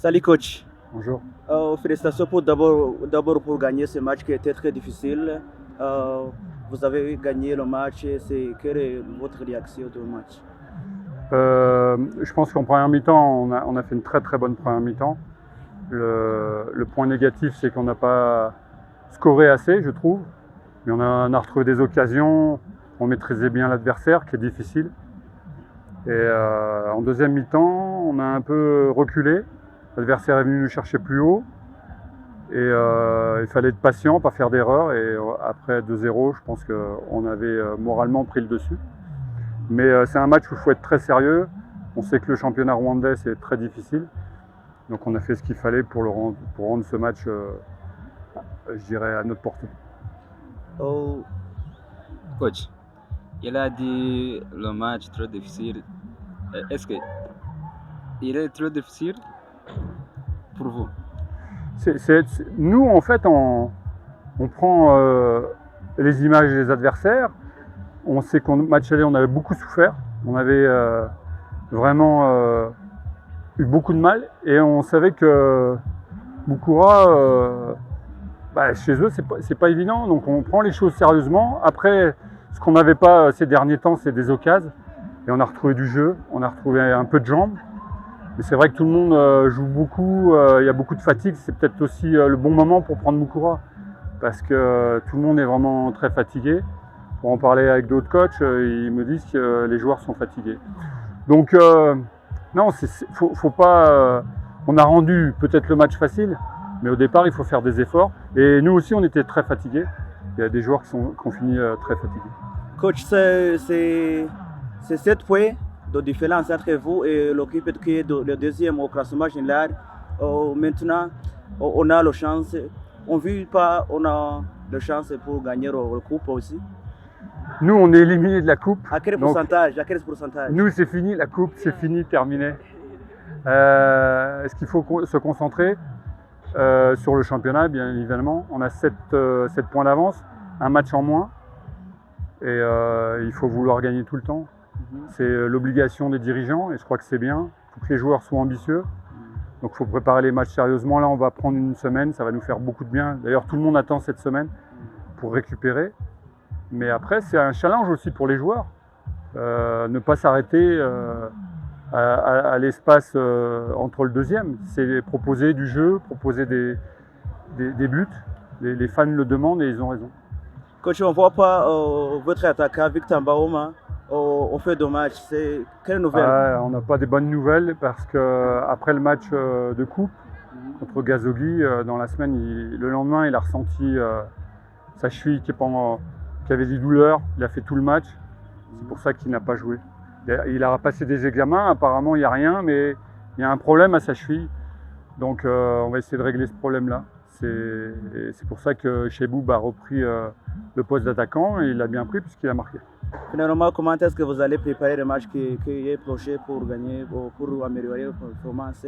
Salut coach. Bonjour. Félicitations d'abord pour gagner ce match qui était très difficile. Vous avez gagné le match. Quelle est votre réaction au match? Je pense qu'en première mi-temps, on a fait une très très bonne première mi-temps. Le point négatif, c'est qu'on n'a pas scoré assez, je trouve. Mais on a retrouvé des occasions, on maîtrisait bien l'adversaire, qui est difficile. Et en deuxième mi-temps, on a un peu reculé. L'adversaire est venu nous chercher plus haut. Et il fallait être patient, pas faire d'erreur. Et après 2-0, je pense qu'on avait moralement pris le dessus. Mais c'est un match où il faut être très sérieux. On sait que le championnat rwandais, c'est très difficile. Donc on a fait ce qu'il fallait pour rendre ce match, je dirais, à notre portée. Oh, Coach, il a dit le match très difficile. Est-ce que il est très difficile pour vous? Nous, en fait, on prend les images des adversaires. On sait qu'au match aller, on avait beaucoup souffert. On avait vraiment eu beaucoup de mal. Et on savait que Mukura, chez eux, c'est pas évident. Donc on prend les choses sérieusement. Après, ce qu'on n'avait pas ces derniers temps, c'est des occasions. Et on a retrouvé du jeu, on a retrouvé un peu de jambes. Mais c'est vrai que tout le monde joue beaucoup, il y a beaucoup de fatigue. C'est peut-être aussi le bon moment pour prendre Mukura. Parce que tout le monde est vraiment très fatigué. Pour en parler avec d'autres coachs, ils me disent que les joueurs sont fatigués. Donc non, faut pas. On a rendu peut-être le match facile, mais au départ, il faut faire des efforts. Et nous aussi, on était très fatigués. Il y a des joueurs qui ont fini très fatigués. coach, c'est 7 points de différence entre vous et l'équipe qui est le deuxième au classement général. Maintenant, on a la chance. On vit pas, on a la chance pour gagner la coupe aussi. Nous, on est éliminés de la coupe. À quel pourcentage? À quel pourcentage? Nous, c'est fini, la coupe, c'est fini, terminé. Est-ce qu'il faut se concentrer sur le championnat, bien évidemment. On a 7 points d'avance, un match en moins. Et il faut vouloir gagner tout le temps. C'est l'obligation des dirigeants et je crois que c'est bien. Il faut que les joueurs soient ambitieux. Donc il faut préparer les matchs sérieusement. Là, on va prendre une semaine, ça va nous faire beaucoup de bien. D'ailleurs, tout le monde attend cette semaine pour récupérer. Mais après, c'est un challenge aussi pour les joueurs. Ne pas s'arrêter à l'espace entre le deuxième. C'est proposer du jeu, proposer des buts. Les fans le demandent et ils ont raison. Coach, on ne voit pas votre attaquant Victor Mbaoma au fait de match. C'est quelle nouvelle? On n'a pas des bonnes nouvelles parce qu'après le match de coupe contre Gazogui, dans la semaine, le lendemain, il a ressenti sa cheville qui avait des douleurs. Il a fait tout le match. C'est pour ça qu'il n'a pas joué. Il a passé des examens. Apparemment, il n'y a rien, mais il y a un problème à sa cheville. Donc, on va essayer de régler ce problème-là. C'est pour ça que Cheboub a repris le poste d'attaquant et il l'a bien pris puisqu'il a marqué. Finalement, comment est-ce que vous allez préparer le match qui est prochain pour gagner, pour améliorer la performance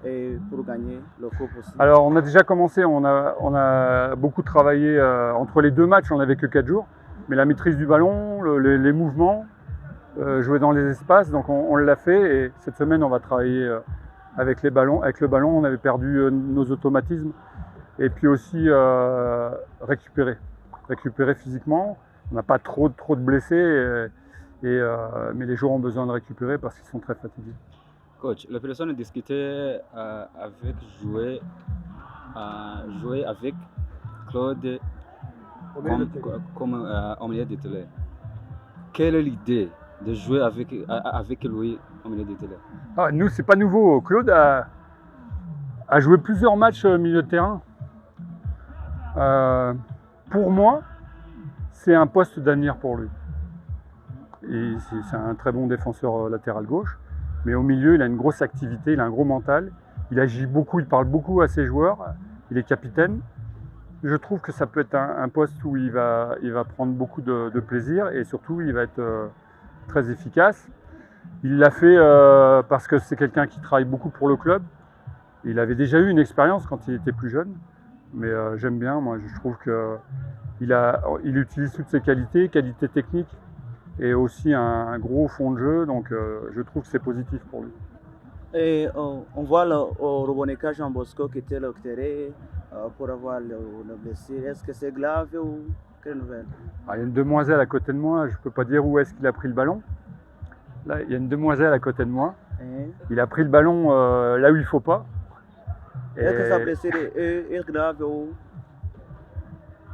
et pour gagner le coupe aussi? Alors, on a déjà commencé, on a beaucoup travaillé entre les deux matchs, on n'avait que 4 jours. Mais la maîtrise du ballon, les mouvements, jouer dans les espaces, donc on l'a fait. Et cette semaine, on va travailler avec le ballon, on avait perdu nos automatismes. Et puis aussi récupérer physiquement. On n'a pas trop de blessés, mais les joueurs ont besoin de récupérer parce qu'ils sont très fatigués. Coach, la personne discutait avec jouer avec Claude comme au milieu de télé. Quelle est l'idée de jouer avec lui au milieu de télé? Nous, c'est pas nouveau. Claude a joué plusieurs matchs au milieu de terrain. Pour moi, c'est un poste d'avenir pour lui. C'est un très bon défenseur latéral gauche, mais au milieu, il a une grosse activité, il a un gros mental, il agit beaucoup, il parle beaucoup à ses joueurs, il est capitaine. Je trouve que ça peut être un poste où il va prendre beaucoup de plaisir et surtout, il va être très efficace. Il l'a fait parce que c'est quelqu'un qui travaille beaucoup pour le club. Il avait déjà eu une expérience quand il était plus jeune. Mais j'aime bien, moi je trouve qu'il utilise toutes ses qualités techniques et aussi un gros fond de jeu, donc je trouve que c'est positif pour lui. Et on voit au Roboneka Jean Bosco qui était l'octéré pour avoir le blessure. Est-ce que c'est grave ou quelle nouvelle? Il y a une demoiselle à côté de moi, je ne peux pas dire où est-ce qu'il a pris le ballon. Là, il y a une demoiselle à côté de moi. Il a pris le ballon là où il ne faut pas. Est-ce que sa blessure est grave ou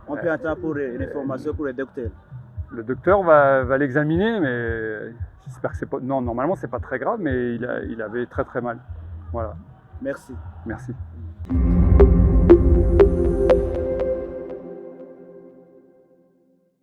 on peut attendre pour une information pour le docteur? Le docteur va l'examiner, mais j'espère que c'est pas. Non, normalement c'est pas très grave, mais il avait très très mal. Voilà. Merci. Merci.